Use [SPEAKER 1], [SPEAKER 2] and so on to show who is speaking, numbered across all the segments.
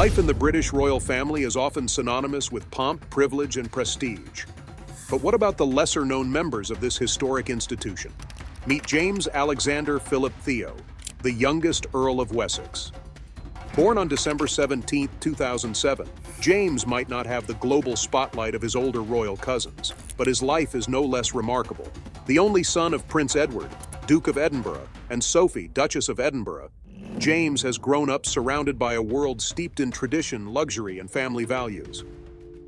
[SPEAKER 1] Life in the British royal family is often synonymous with pomp, privilege, and prestige. But what about the lesser-known members of this historic institution? Meet James Alexander Philip Theo, the youngest Earl of Wessex. Born on December 17, 2007, James might not have the global spotlight of his older royal cousins, but his life is no less remarkable. The only son of Prince Edward, Duke of Edinburgh, and Sophie, Duchess of Edinburgh, James has grown up surrounded by a world steeped in tradition, luxury, and family values.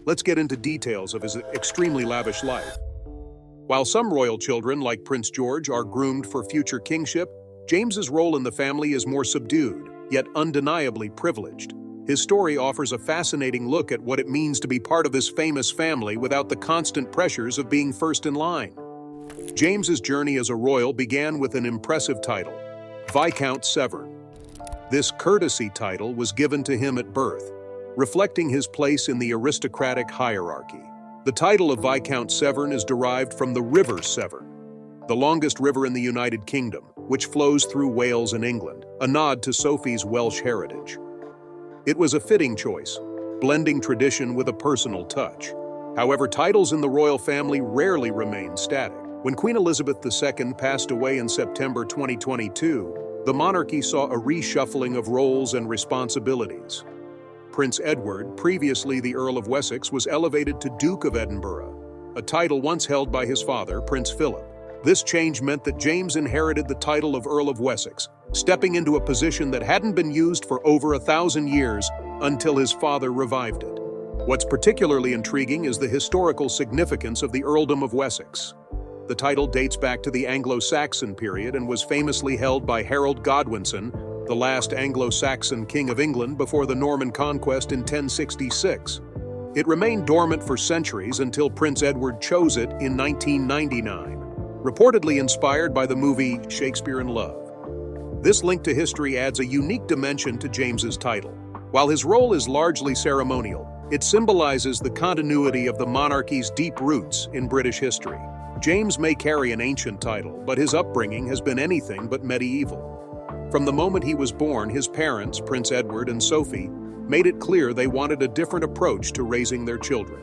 [SPEAKER 1] Let's get into details of his extremely lavish life. While some royal children, like Prince George, are groomed for future kingship, James's role in the family is more subdued, yet undeniably privileged. His story offers a fascinating look at what it means to be part of this famous family without the constant pressures of being first in line. James's journey as a royal began with an impressive title, Viscount Severn. This courtesy title was given to him at birth, reflecting his place in the aristocratic hierarchy. The title of Viscount Severn is derived from the River Severn, the longest river in the United Kingdom, which flows through Wales and England, a nod to Sophie's Welsh heritage. It was a fitting choice, blending tradition with a personal touch. However, titles in the royal family rarely remain static. When Queen Elizabeth II passed away in September 2022, the monarchy saw a reshuffling of roles and responsibilities. Prince Edward, previously the Earl of Wessex, was elevated to Duke of Edinburgh, a title once held by his father, Prince Philip. This change meant that James inherited the title of Earl of Wessex, stepping into a position that hadn't been used for over 1,000 years until his father revived it. What's particularly intriguing is the historical significance of the Earldom of Wessex. The title dates back to the Anglo-Saxon period and was famously held by Harold Godwinson, the last Anglo-Saxon king of England before the Norman conquest in 1066. It remained dormant for centuries until Prince Edward chose it in 1999, reportedly inspired by the movie Shakespeare in Love. This link to history adds a unique dimension to James's title. While his role is largely ceremonial, it symbolizes the continuity of the monarchy's deep roots in British history. James may carry an ancient title, but his upbringing has been anything but medieval. From the moment he was born, his parents, Prince Edward and Sophie, made it clear they wanted a different approach to raising their children.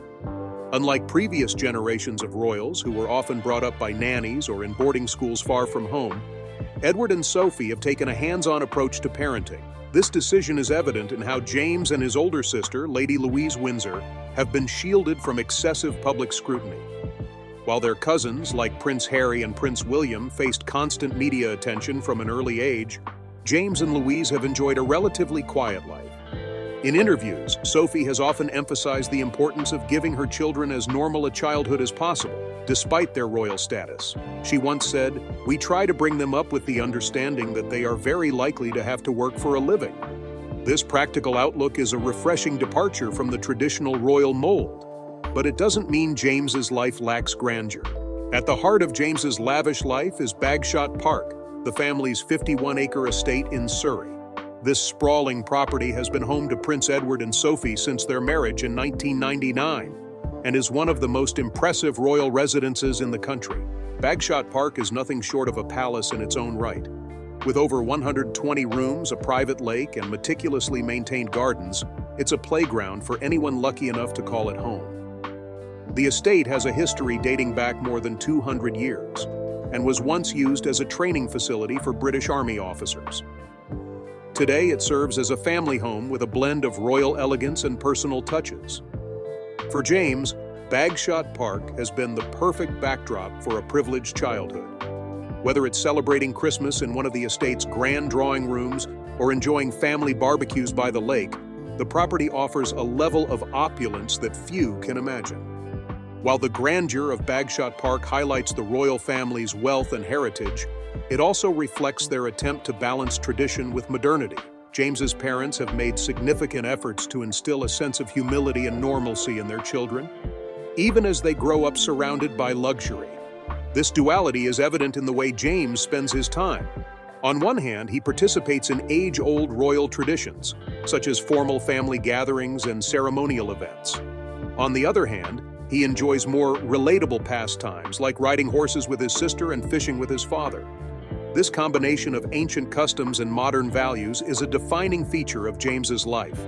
[SPEAKER 1] Unlike previous generations of royals who were often brought up by nannies or in boarding schools far from home, Edward and Sophie have taken a hands-on approach to parenting. This decision is evident in how James and his older sister, Lady Louise Windsor, have been shielded from excessive public scrutiny. While their cousins, like Prince Harry and Prince William, faced constant media attention from an early age, James and Louise have enjoyed a relatively quiet life. In interviews, Sophie has often emphasized the importance of giving her children as normal a childhood as possible, despite their royal status. She once said, "We try to bring them up with the understanding that they are very likely to have to work for a living." This practical outlook is a refreshing departure from the traditional royal mold. But it doesn't mean James's life lacks grandeur. At the heart of James's lavish life is Bagshot Park, the family's 51-acre estate in Surrey. This sprawling property has been home to Prince Edward and Sophie since their marriage in 1999 and is one of the most impressive royal residences in the country. Bagshot Park is nothing short of a palace in its own right. With over 120 rooms, a private lake, and meticulously maintained gardens, it's a playground for anyone lucky enough to call it home. The estate has a history dating back more than 200 years and was once used as a training facility for British Army officers. Today, it serves as a family home with a blend of royal elegance and personal touches. For James, Bagshot Park has been the perfect backdrop for a privileged childhood. Whether it's celebrating Christmas in one of the estate's grand drawing rooms or enjoying family barbecues by the lake, the property offers a level of opulence that few can imagine. While the grandeur of Bagshot Park highlights the royal family's wealth and heritage, it also reflects their attempt to balance tradition with modernity. James's parents have made significant efforts to instill a sense of humility and normalcy in their children, even as they grow up surrounded by luxury. This duality is evident in the way James spends his time. On one hand, he participates in age-old royal traditions, such as formal family gatherings and ceremonial events. On the other hand, he enjoys more relatable pastimes like riding horses with his sister and fishing with his father. This combination of ancient customs and modern values is a defining feature of James's life.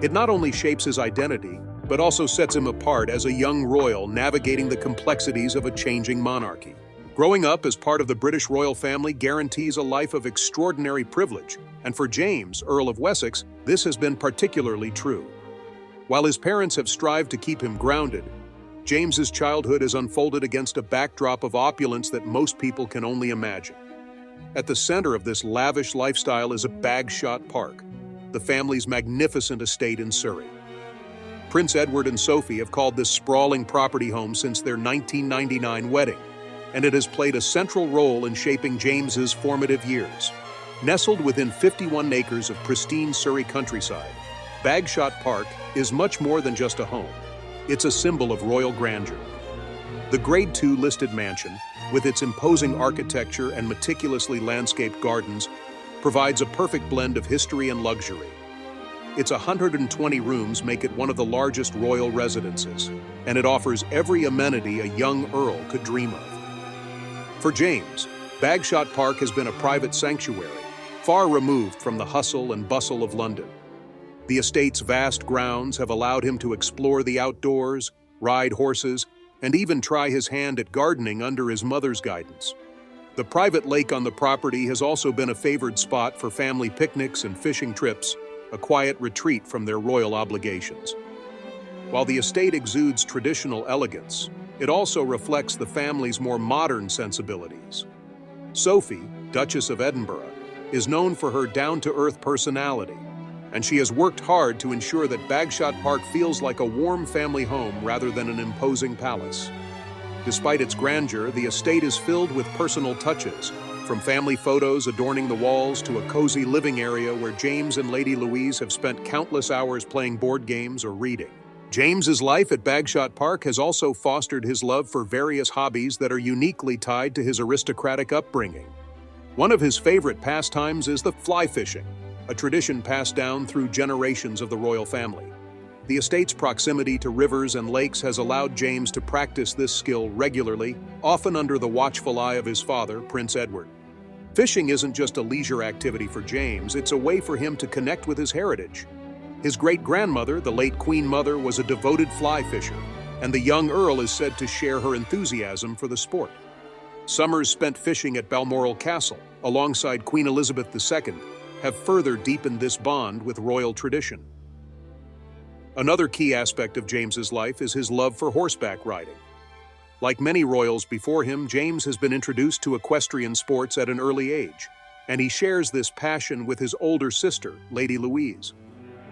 [SPEAKER 1] It not only shapes his identity, but also sets him apart as a young royal navigating the complexities of a changing monarchy. Growing up as part of the British royal family guarantees a life of extraordinary privilege, and for James, Earl of Wessex, this has been particularly true. While his parents have strived to keep him grounded, James's childhood has unfolded against a backdrop of opulence that most people can only imagine. At the center of this lavish lifestyle is a Bagshot Park, the family's magnificent estate in Surrey. Prince Edward and Sophie have called this sprawling property home since their 1999 wedding, and it has played a central role in shaping James's formative years. Nestled within 51 acres of pristine Surrey countryside, Bagshot Park is much more than just a home. It's a symbol of royal grandeur. The Grade II listed mansion, with its imposing architecture and meticulously landscaped gardens, provides a perfect blend of history and luxury. Its 120 rooms make it one of the largest royal residences, and it offers every amenity a young earl could dream of. For James, Bagshot Park has been a private sanctuary, far removed from the hustle and bustle of London. The estate's vast grounds have allowed him to explore the outdoors, ride horses, and even try his hand at gardening under his mother's guidance. The private lake on the property has also been a favored spot for family picnics and fishing trips, a quiet retreat from their royal obligations. While the estate exudes traditional elegance, it also reflects the family's more modern sensibilities. Sophie, Duchess of Edinburgh, is known for her down-to-earth personality, and she has worked hard to ensure that Bagshot Park feels like a warm family home rather than an imposing palace. Despite its grandeur, the estate is filled with personal touches, from family photos adorning the walls to a cozy living area where James and Lady Louise have spent countless hours playing board games or reading. James's life at Bagshot Park has also fostered his love for various hobbies that are uniquely tied to his aristocratic upbringing. One of his favorite pastimes is the fly fishing, a tradition passed down through generations of the royal family. The estate's proximity to rivers and lakes has allowed James to practice this skill regularly, often under the watchful eye of his father, Prince Edward. Fishing isn't just a leisure activity for James, it's a way for him to connect with his heritage. His great-grandmother, the late Queen Mother, was a devoted fly fisher, and the young Earl is said to share her enthusiasm for the sport. Summers spent fishing at Balmoral Castle, alongside Queen Elizabeth II, have further deepened this bond with royal tradition. Another key aspect of James's life is his love for horseback riding. Like many royals before him, James has been introduced to equestrian sports at an early age, and he shares this passion with his older sister, Lady Louise.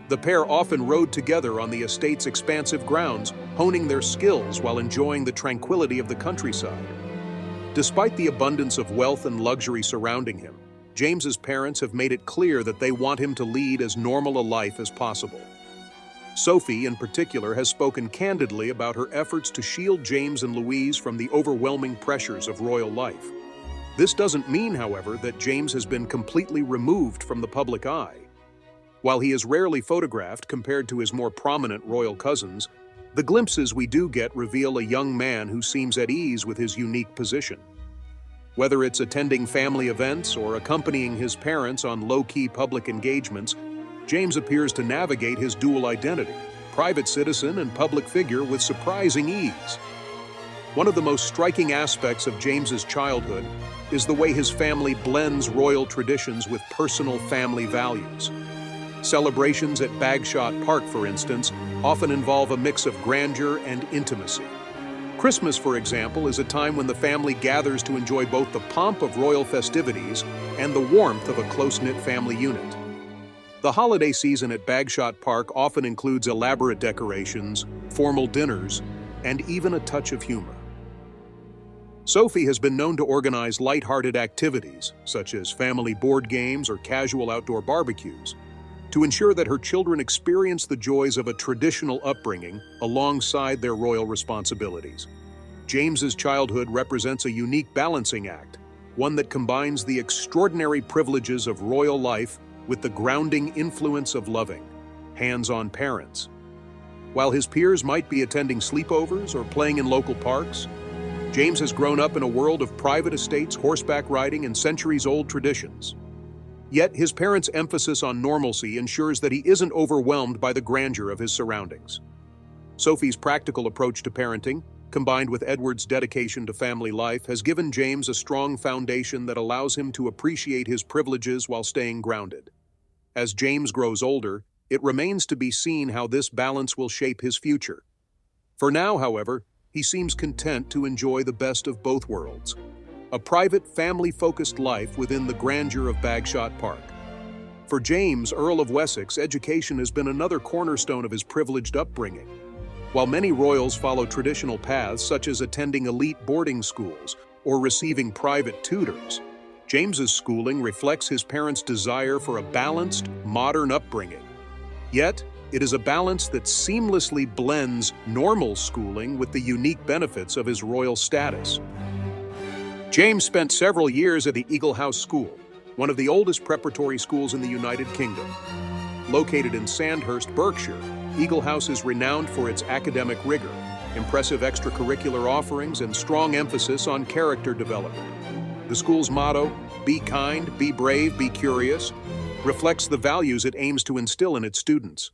[SPEAKER 1] The pair often rode together on the estate's expansive grounds, honing their skills while enjoying the tranquility of the countryside. Despite the abundance of wealth and luxury surrounding him, James's parents have made it clear that they want him to lead as normal a life as possible. Sophie, in particular, has spoken candidly about her efforts to shield James and Louise from the overwhelming pressures of royal life. This doesn't mean, however, that James has been completely removed from the public eye. While he is rarely photographed compared to his more prominent royal cousins, the glimpses we do get reveal a young man who seems at ease with his unique position. Whether it's attending family events or accompanying his parents on low-key public engagements, James appears to navigate his dual identity, private citizen and public figure, with surprising ease. One of the most striking aspects of James's childhood is the way his family blends royal traditions with personal family values. Celebrations at Bagshot Park, for instance, often involve a mix of grandeur and intimacy. Christmas, for example, is a time when the family gathers to enjoy both the pomp of royal festivities and the warmth of a close-knit family unit. The holiday season at Bagshot Park often includes elaborate decorations, formal dinners, and even a touch of humor. Sophie has been known to organize light-hearted activities, such as family board games or casual outdoor barbecues, to ensure that her children experience the joys of a traditional upbringing alongside their royal responsibilities. James's childhood represents a unique balancing act, one that combines the extraordinary privileges of royal life with the grounding influence of loving, hands-on parents. While his peers might be attending sleepovers or playing in local parks, James has grown up in a world of private estates, horseback riding, and centuries-old traditions. Yet his parents' emphasis on normalcy ensures that he isn't overwhelmed by the grandeur of his surroundings. Sophie's practical approach to parenting, combined with Edward's dedication to family life, has given James a strong foundation that allows him to appreciate his privileges while staying grounded. As James grows older, it remains to be seen how this balance will shape his future. For now, however, he seems content to enjoy the best of both worlds: a private, family-focused life within the grandeur of Bagshot Park. For James, Earl of Wessex, education has been another cornerstone of his privileged upbringing. While many royals follow traditional paths such as attending elite boarding schools or receiving private tutors, James's schooling reflects his parents' desire for a balanced, modern upbringing. Yet, it is a balance that seamlessly blends normal schooling with the unique benefits of his royal status. James spent several years at the Eagle House School, one of the oldest preparatory schools in the United Kingdom. Located in Sandhurst, Berkshire, Eagle House is renowned for its academic rigor, impressive extracurricular offerings, and strong emphasis on character development. The school's motto, "Be kind, be brave, be curious," reflects the values it aims to instill in its students,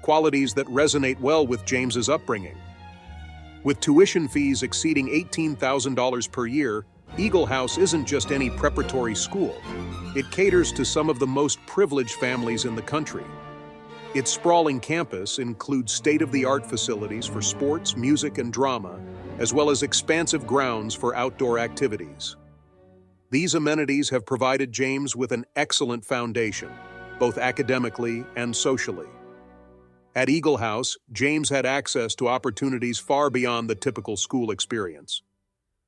[SPEAKER 1] qualities that resonate well with James's upbringing. With tuition fees exceeding $18,000 per year, Eagle House isn't just any preparatory school. It caters to some of the most privileged families in the country. Its sprawling campus includes state-of-the-art facilities for sports, music, and drama, as well as expansive grounds for outdoor activities. These amenities have provided James with an excellent foundation, both academically and socially. At Eagle House, James had access to opportunities far beyond the typical school experience.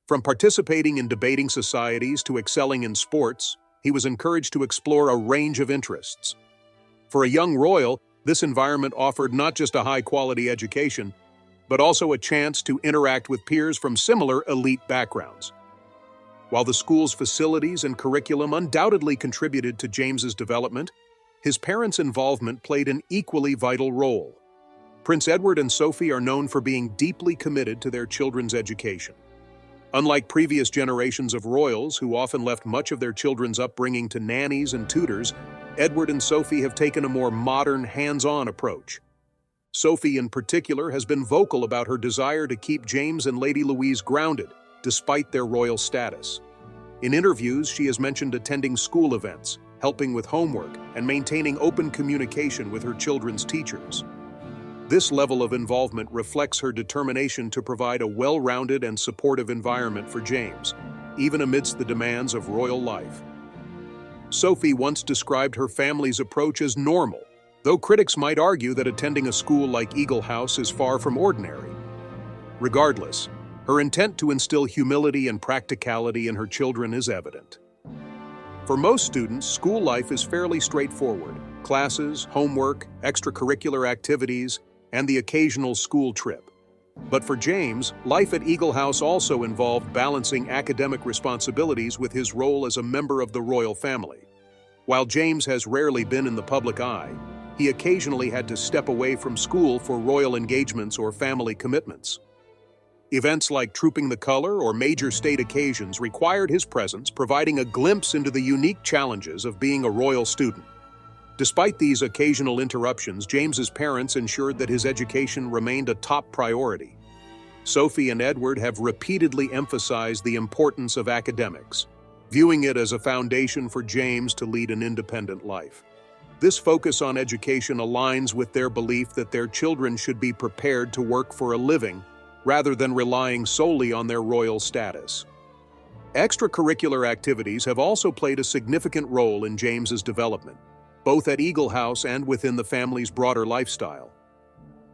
[SPEAKER 1] From participating in debating societies to excelling in sports, he was encouraged to explore a range of interests. For a young royal, this environment offered not just a high-quality education, but also a chance to interact with peers from similar elite backgrounds. While the school's facilities and curriculum undoubtedly contributed to James's development, his parents' involvement played an equally vital role. Prince Edward and Sophie are known for being deeply committed to their children's education. Unlike previous generations of royals who often left much of their children's upbringing to nannies and tutors, Edward and Sophie have taken a more modern, hands-on approach. Sophie, in particular, has been vocal about her desire to keep James and Lady Louise grounded, despite their royal status. In interviews, she has mentioned attending school events, helping with homework, and maintaining open communication with her children's teachers. This level of involvement reflects her determination to provide a well-rounded and supportive environment for James, even amidst the demands of royal life. Sophie once described her family's approach as normal, though critics might argue that attending a school like Eagle House is far from ordinary. Regardless, her intent to instill humility and practicality in her children is evident. For most students, school life is fairly straightforward: classes, homework, extracurricular activities, and the occasional school trip. But for James, life at Eagle House also involved balancing academic responsibilities with his role as a member of the royal family. While James has rarely been in the public eye, he occasionally had to step away from school for royal engagements or family commitments. Events like Trooping the Color or major state occasions required his presence, providing a glimpse into the unique challenges of being a royal student. Despite these occasional interruptions, James's parents ensured that his education remained a top priority. Sophie and Edward have repeatedly emphasized the importance of academics, viewing it as a foundation for James to lead an independent life. This focus on education aligns with their belief that their children should be prepared to work for a living rather than relying solely on their royal status. Extracurricular activities have also played a significant role in James's development, both at Eagle House and within the family's broader lifestyle.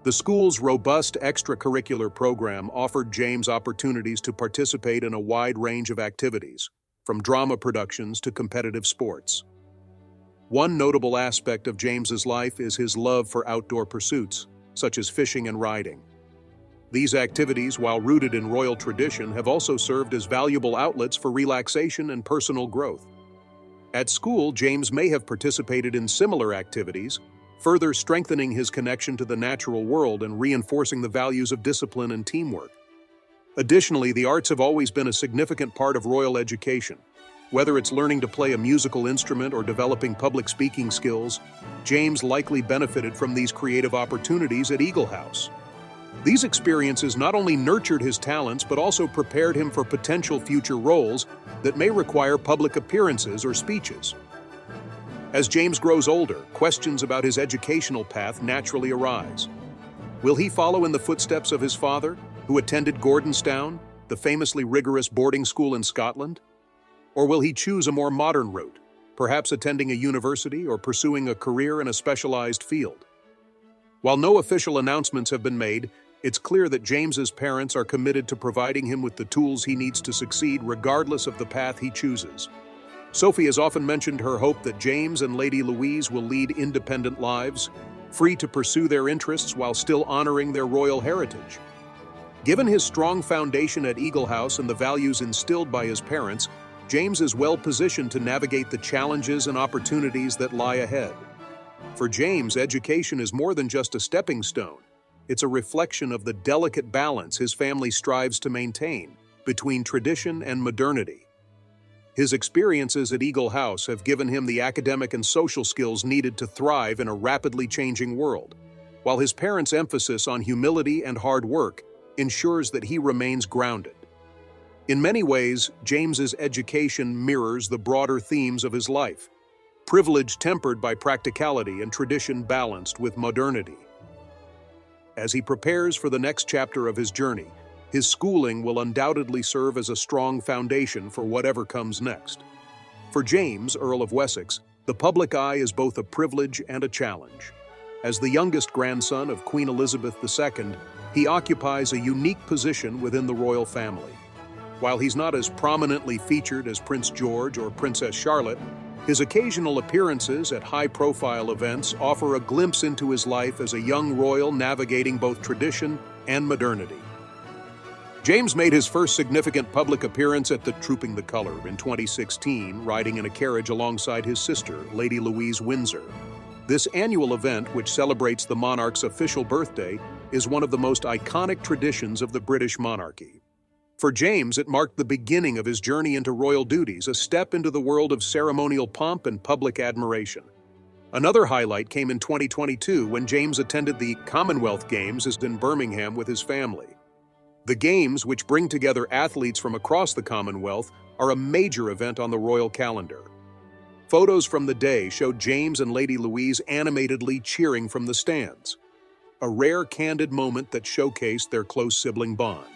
[SPEAKER 1] The school's robust extracurricular program offered James opportunities to participate in a wide range of activities, from drama productions to competitive sports. One notable aspect of James's life is his love for outdoor pursuits, such as fishing and riding. These activities, while rooted in royal tradition, have also served as valuable outlets for relaxation and personal growth. At school, James may have participated in similar activities, further strengthening his connection to the natural world and reinforcing the values of discipline and teamwork. Additionally, the arts have always been a significant part of royal education. Whether it's learning to play a musical instrument or developing public speaking skills, James likely benefited from these creative opportunities at Eagle House. These experiences not only nurtured his talents but also prepared him for potential future roles that may require public appearances or speeches. As James grows older, questions about his educational path naturally arise. Will he follow in the footsteps of his father, who attended Gordonstown, the famously rigorous boarding school in Scotland? Or will he choose a more modern route, perhaps attending a university or pursuing a career in a specialized field? While no official announcements have been made, it's clear that James's parents are committed to providing him with the tools he needs to succeed regardless of the path he chooses. Sophie has often mentioned her hope that James and Lady Louise will lead independent lives, free to pursue their interests while still honoring their royal heritage. Given his strong foundation at Eagle House and the values instilled by his parents, James is well positioned to navigate the challenges and opportunities that lie ahead. For James, education is more than just a stepping stone. It's a reflection of the delicate balance his family strives to maintain between tradition and modernity. His experiences at Eagle House have given him the academic and social skills needed to thrive in a rapidly changing world, while his parents' emphasis on humility and hard work ensures that he remains grounded. In many ways, James's education mirrors the broader themes of his life: privilege tempered by practicality and tradition balanced with modernity. As he prepares for the next chapter of his journey, his schooling will undoubtedly serve as a strong foundation for whatever comes next. For James, Earl of Wessex, the public eye is both a privilege and a challenge. As the youngest grandson of Queen Elizabeth II, he occupies a unique position within the royal family. While he's not as prominently featured as Prince George or Princess Charlotte, his occasional appearances at high-profile events offer a glimpse into his life as a young royal navigating both tradition and modernity. James made his first significant public appearance at the Trooping the Colour in 2016, riding in a carriage alongside his sister, Lady Louise Windsor. This annual event, which celebrates the monarch's official birthday, is one of the most iconic traditions of the British monarchy. For James, it marked the beginning of his journey into royal duties, a step into the world of ceremonial pomp and public admiration. Another highlight came in 2022 when James attended the Commonwealth Games in Birmingham with his family. The Games, which bring together athletes from across the Commonwealth, are a major event on the royal calendar. Photos from the day showed James and Lady Louise animatedly cheering from the stands, a rare candid moment that showcased their close sibling bond.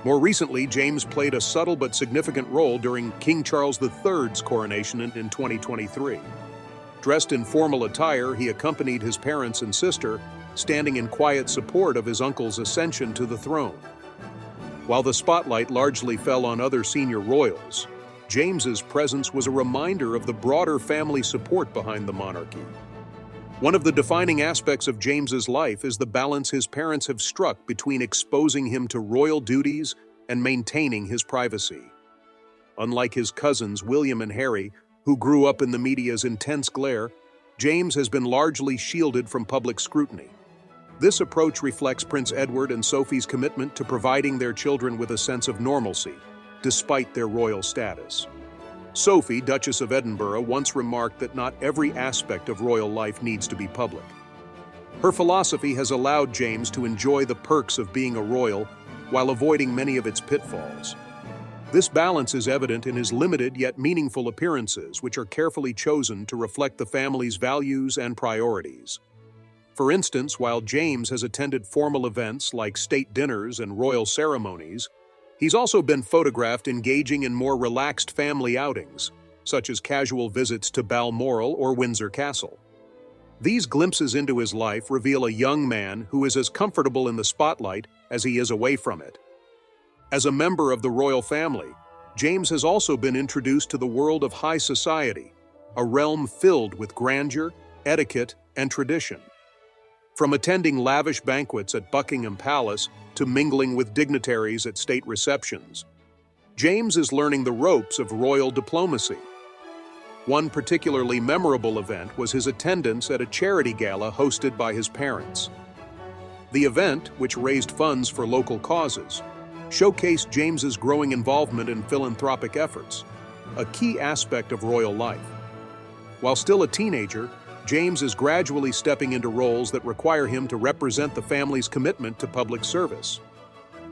[SPEAKER 1] More recently, James played a subtle but significant role during King Charles III's coronation in 2023. Dressed in formal attire, he accompanied his parents and sister, standing in quiet support of his uncle's ascension to the throne. While the spotlight largely fell on other senior royals, James's presence was a reminder of the broader family support behind the monarchy. One of the defining aspects of James's life is the balance his parents have struck between exposing him to royal duties and maintaining his privacy. Unlike his cousins William and Harry, who grew up in the media's intense glare, James has been largely shielded from public scrutiny. This approach reflects Prince Edward and Sophie's commitment to providing their children with a sense of normalcy, despite their royal status. Sophie, Duchess of Edinburgh, once remarked that not every aspect of royal life needs to be public. Her philosophy has allowed James to enjoy the perks of being a royal while avoiding many of its pitfalls. This balance is evident in his limited yet meaningful appearances, which are carefully chosen to reflect the family's values and priorities. For instance, while James has attended formal events like state dinners and royal ceremonies, he's also been photographed engaging in more relaxed family outings, such as casual visits to Balmoral or Windsor Castle. These glimpses into his life reveal a young man who is as comfortable in the spotlight as he is away from it. As a member of the royal family, James has also been introduced to the world of high society, a realm filled with grandeur, etiquette, and tradition. From attending lavish banquets at Buckingham Palace to mingling with dignitaries at state receptions, James is learning the ropes of royal diplomacy. One particularly memorable event was his attendance at a charity gala hosted by his parents. The event, which raised funds for local causes, showcased James's growing involvement in philanthropic efforts. a key aspect of royal life. While still a teenager, James is gradually stepping into roles that require him to represent the family's commitment to public service.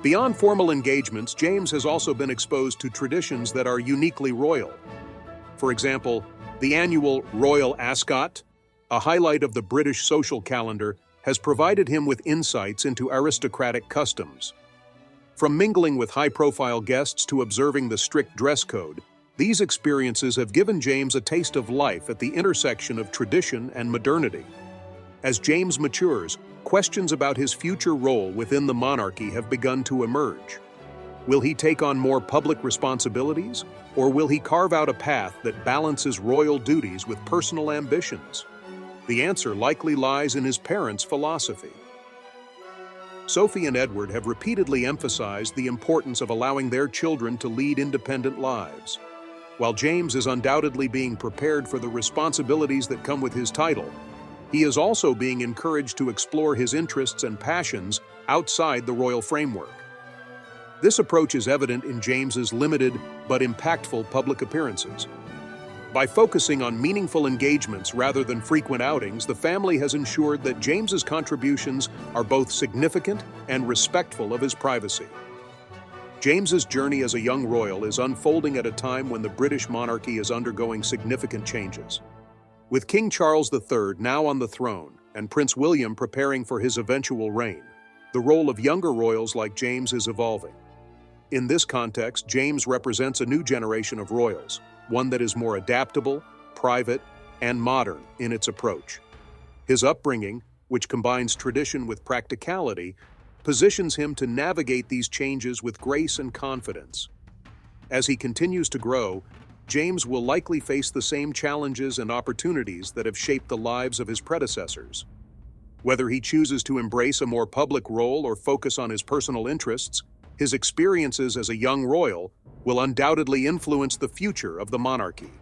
[SPEAKER 1] Beyond formal engagements, James has also been exposed to traditions that are uniquely royal. For example, the annual Royal Ascot, a highlight of the British social calendar, has provided him with insights into aristocratic customs. From mingling with high-profile guests to observing the strict dress code, these experiences have given James a taste of life at the intersection of tradition and modernity. As James matures, questions about his future role within the monarchy have begun to emerge. Will he take on more public responsibilities, or will he carve out a path that balances royal duties with personal ambitions? The answer likely lies in his parents' philosophy. Sophie and Edward have repeatedly emphasized the importance of allowing their children to lead independent lives. While James is undoubtedly being prepared for the responsibilities that come with his title, he is also being encouraged to explore his interests and passions outside the royal framework. This approach is evident in James's limited but impactful public appearances. By focusing on meaningful engagements rather than frequent outings, the family has ensured that James's contributions are both significant and respectful of his privacy. James's journey as a young royal is unfolding at a time when the British monarchy is undergoing significant changes. With King Charles III now on the throne and Prince William preparing for his eventual reign, the role of younger royals like James is evolving. In this context, James represents a new generation of royals, one that is more adaptable, private, and modern in its approach. His upbringing, which combines tradition with practicality, positions him to navigate these changes with grace and confidence. As he continues to grow, James will likely face the same challenges and opportunities that have shaped the lives of his predecessors. Whether he chooses to embrace a more public role or focus on his personal interests, his experiences as a young royal will undoubtedly influence the future of the monarchy.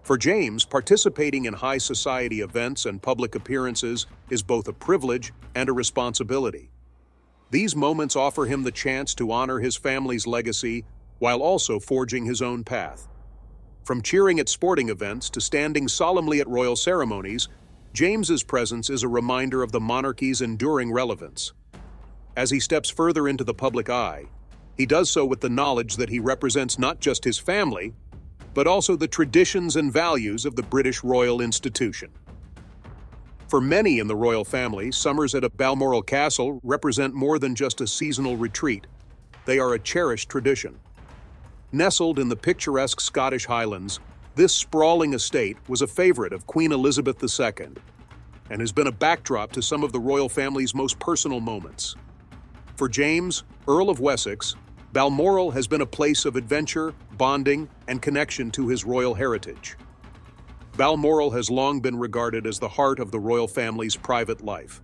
[SPEAKER 1] For James, participating in high society events and public appearances is both a privilege and a responsibility. These moments offer him the chance to honor his family's legacy while also forging his own path. From cheering at sporting events to standing solemnly at royal ceremonies, James's presence is a reminder of the monarchy's enduring relevance. As he steps further into the public eye, he does so with the knowledge that he represents not just his family, but also the traditions and values of the British royal institution. For many in the royal family, summers at a Balmoral castle represent more than just a seasonal retreat. They are a cherished tradition. Nestled in the picturesque Scottish Highlands, this sprawling estate was a favorite of Queen Elizabeth II and has been a backdrop to some of the royal family's most personal moments. For James, Earl of Wessex, Balmoral has been a place of adventure, bonding, and connection to his royal heritage. Balmoral has long been regarded as the heart of the royal family's private life.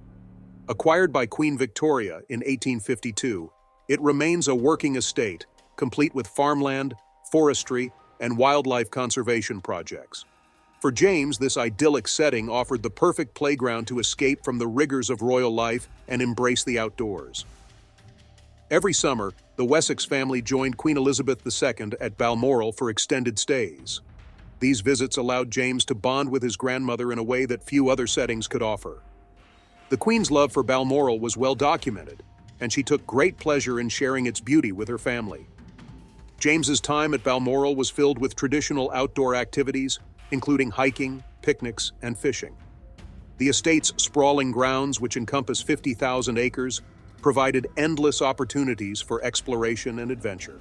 [SPEAKER 1] Acquired by Queen Victoria in 1852, it remains a working estate, complete with farmland, forestry, and wildlife conservation projects. For James, this idyllic setting offered the perfect playground to escape from the rigors of royal life and embrace the outdoors. Every summer, the Wessex family joined Queen Elizabeth II at Balmoral for extended stays. These visits allowed James to bond with his grandmother in a way that few other settings could offer. The Queen's love for Balmoral was well documented, and she took great pleasure in sharing its beauty with her family. James's time at Balmoral was filled with traditional outdoor activities, including hiking, picnics, and fishing. The estate's sprawling grounds, which encompass 50,000 acres, provided endless opportunities for exploration and adventure.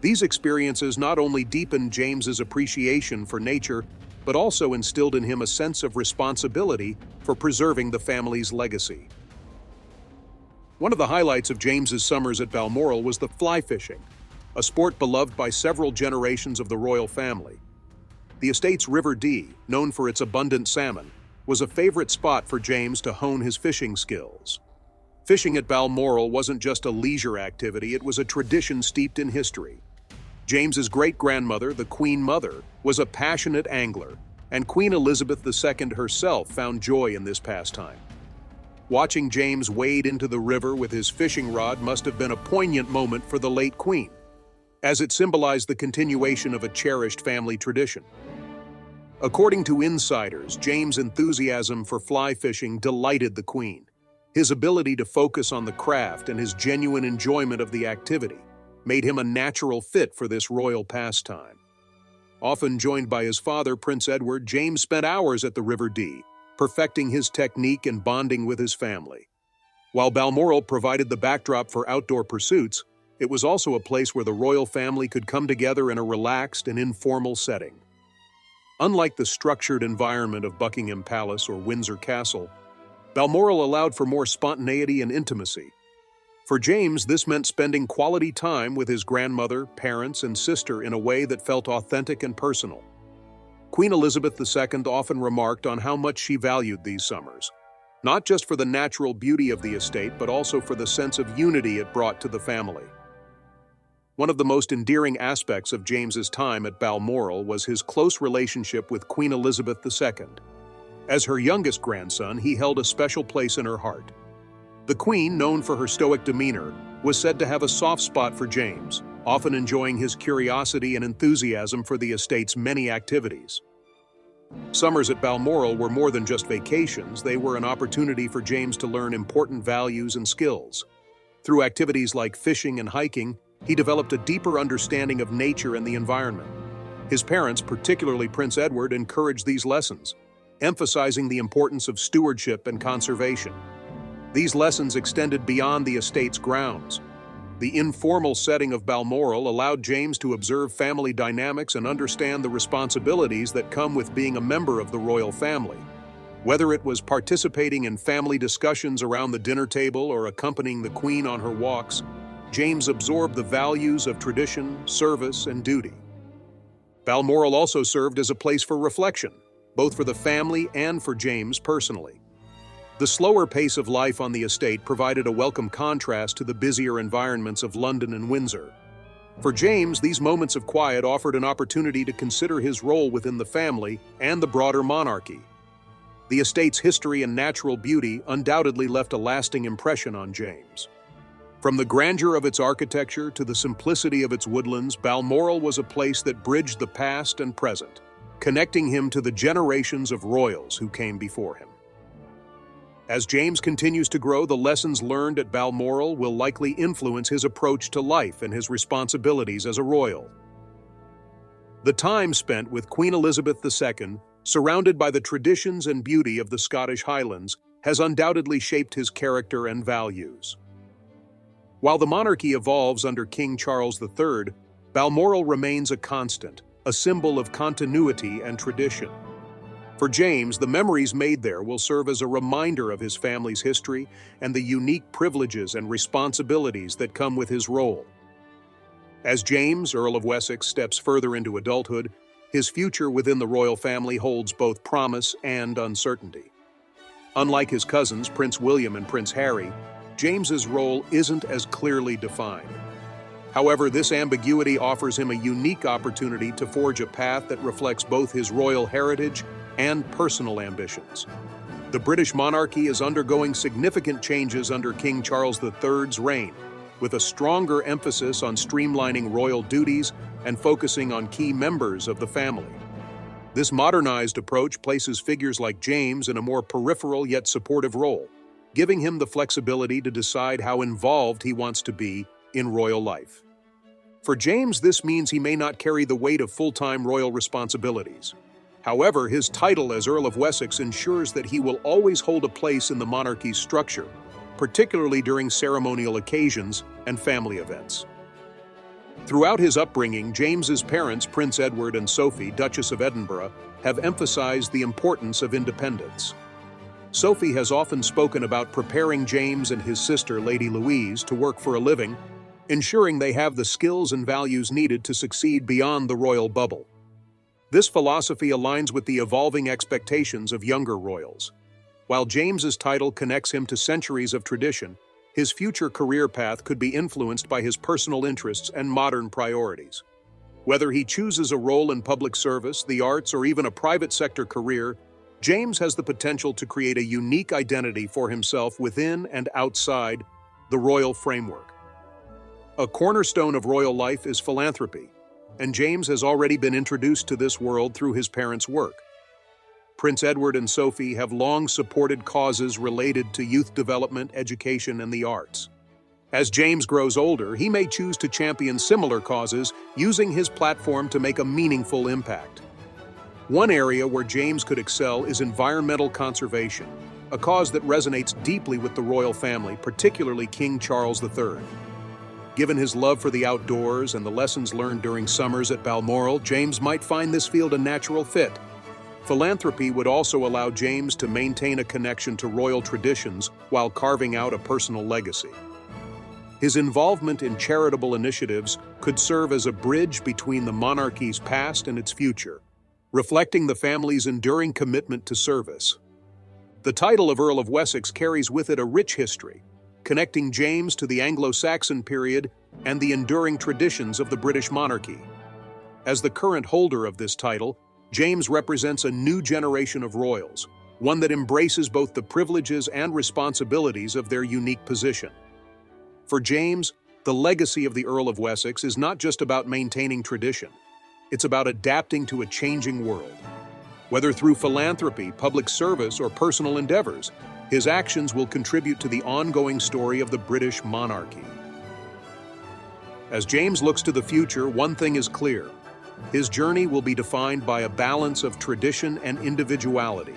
[SPEAKER 1] These experiences not only deepened James's appreciation for nature, but also instilled in him a sense of responsibility for preserving the family's legacy. One of the highlights of James's summers at Balmoral was the fly fishing, a sport beloved by several generations of the royal family. The estate's River Dee, known for its abundant salmon, was a favorite spot for James to hone his fishing skills. Fishing at Balmoral wasn't just a leisure activity, it was a tradition steeped in history. James's great-grandmother, the Queen Mother, was a passionate angler, and Queen Elizabeth II herself found joy in this pastime. Watching James wade into the river with his fishing rod must have been a poignant moment for the late Queen. as it symbolized the continuation of a cherished family tradition. According to insiders, James' enthusiasm for fly fishing delighted the Queen. His ability to focus on the craft and his genuine enjoyment of the activity made him a natural fit for this royal pastime. Often joined by his father, Prince Edward, James spent hours at the River Dee, perfecting his technique and bonding with his family. While Balmoral provided the backdrop for outdoor pursuits, it was also a place where the royal family could come together in a relaxed and informal setting. Unlike the structured environment of Buckingham Palace or Windsor Castle, Balmoral allowed for more spontaneity and intimacy. For James, this meant spending quality time with his grandmother, parents, and sister in a way that felt authentic and personal. Queen Elizabeth II often remarked on how much she valued these summers, not just for the natural beauty of the estate, but also for the sense of unity it brought to the family. One of the most endearing aspects of James's time at Balmoral was his close relationship with Queen Elizabeth II. As her youngest grandson, he held a special place in her heart. The Queen, known for her stoic demeanor, was said to have a soft spot for James, often enjoying his curiosity and enthusiasm for the estate's many activities. Summers at Balmoral were more than just vacations, they were an opportunity for James to learn important values and skills. Through activities like fishing and hiking, he developed a deeper understanding of nature and the environment. His parents, particularly Prince Edward, encouraged these lessons, emphasizing the importance of stewardship and conservation. These lessons extended beyond the estate's grounds. The informal setting of Balmoral allowed James to observe family dynamics and understand the responsibilities that come with being a member of the royal family. Whether it was participating in family discussions around the dinner table or accompanying the Queen on her walks, James absorbed the values of tradition, service, and duty. Balmoral also served as a place for reflection, both for the family and for James personally. The slower pace of life on the estate provided a welcome contrast to the busier environments of London and Windsor. For James, these moments of quiet offered an opportunity to consider his role within the family and the broader monarchy. The estate's history and natural beauty undoubtedly left a lasting impression on James. From the grandeur of its architecture to the simplicity of its woodlands, Balmoral was a place that bridged the past and present, connecting him to the generations of royals who came before him. As James continues to grow, the lessons learned at Balmoral will likely influence his approach to life and his responsibilities as a royal. The time spent with Queen Elizabeth II, surrounded by the traditions and beauty of the Scottish Highlands, has undoubtedly shaped his character and values. While the monarchy evolves under King Charles III, Balmoral remains a constant, a symbol of continuity and tradition. For James, the memories made there will serve as a reminder of his family's history and the unique privileges and responsibilities that come with his role. As James, Earl of Wessex, steps further into adulthood, his future within the royal family holds both promise and uncertainty. Unlike his cousins, Prince William and Prince Harry, James's role isn't as clearly defined. However, this ambiguity offers him a unique opportunity to forge a path that reflects both his royal heritage and personal ambitions. The British monarchy is undergoing significant changes under King Charles III's reign, with a stronger emphasis on streamlining royal duties and focusing on key members of the family. This modernized approach places figures like James in a more peripheral yet supportive role, giving him the flexibility to decide how involved he wants to be in royal life. For James, this means he may not carry the weight of full-time royal responsibilities. However, his title as Earl of Wessex ensures that he will always hold a place in the monarchy's structure, particularly during ceremonial occasions and family events. Throughout his upbringing, James's parents, Prince Edward and Sophie, Duchess of Edinburgh, have emphasized the importance of independence. Sophie has often spoken about preparing James and his sister, Lady Louise, to work for a living, ensuring they have the skills and values needed to succeed beyond the royal bubble. This philosophy aligns with the evolving expectations of younger royals. While James's title connects him to centuries of tradition, his future career path could be influenced by his personal interests and modern priorities. Whether he chooses a role in public service, the arts, or even a private sector career, James has the potential to create a unique identity for himself within and outside the royal framework. A cornerstone of royal life is philanthropy, and James has already been introduced to this world through his parents' work. Prince Edward and Sophie have long supported causes related to youth development, education, and the arts. As James grows older, he may choose to champion similar causes, using his platform to make a meaningful impact. One area where James could excel is environmental conservation, a cause that resonates deeply with the royal family, particularly King Charles III. Given his love for the outdoors and the lessons learned during summers at Balmoral, James might find this field a natural fit. Philanthropy would also allow James to maintain a connection to royal traditions while carving out a personal legacy. His involvement in charitable initiatives could serve as a bridge between the monarchy's past and its future, reflecting the family's enduring commitment to service. The title of Earl of Wessex carries with it a rich history, connecting James to the Anglo-Saxon period and the enduring traditions of the British monarchy. As the current holder of this title, James represents a new generation of royals, one that embraces both the privileges and responsibilities of their unique position. For James, the legacy of the Earl of Wessex is not just about maintaining tradition. It's about adapting to a changing world. Whether through philanthropy, public service, or personal endeavors, his actions will contribute to the ongoing story of the British monarchy. As James looks to the future, one thing is clear. His journey will be defined by a balance of tradition and individuality.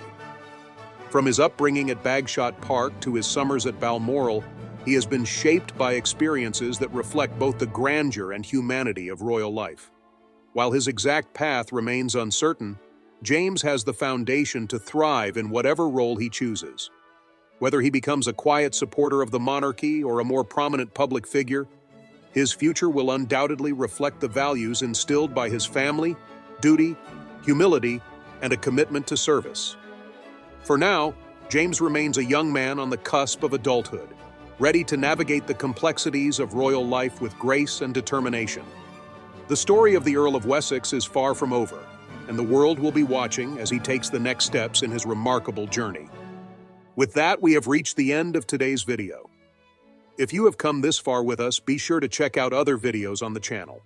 [SPEAKER 1] From his upbringing at Bagshot Park to his summers at Balmoral, he has been shaped by experiences that reflect both the grandeur and humanity of royal life. While his exact path remains uncertain, James has the foundation to thrive in whatever role he chooses. Whether he becomes a quiet supporter of the monarchy or a more prominent public figure, his future will undoubtedly reflect the values instilled by his family, duty, humility, and a commitment to service. For now, James remains a young man on the cusp of adulthood, ready to navigate the complexities of royal life with grace and determination. The story of the Earl of Wessex is far from over, and the world will be watching as he takes the next steps in his remarkable journey. With that, we have reached the end of today's video. If you have come this far with us, be sure to check out other videos on the channel.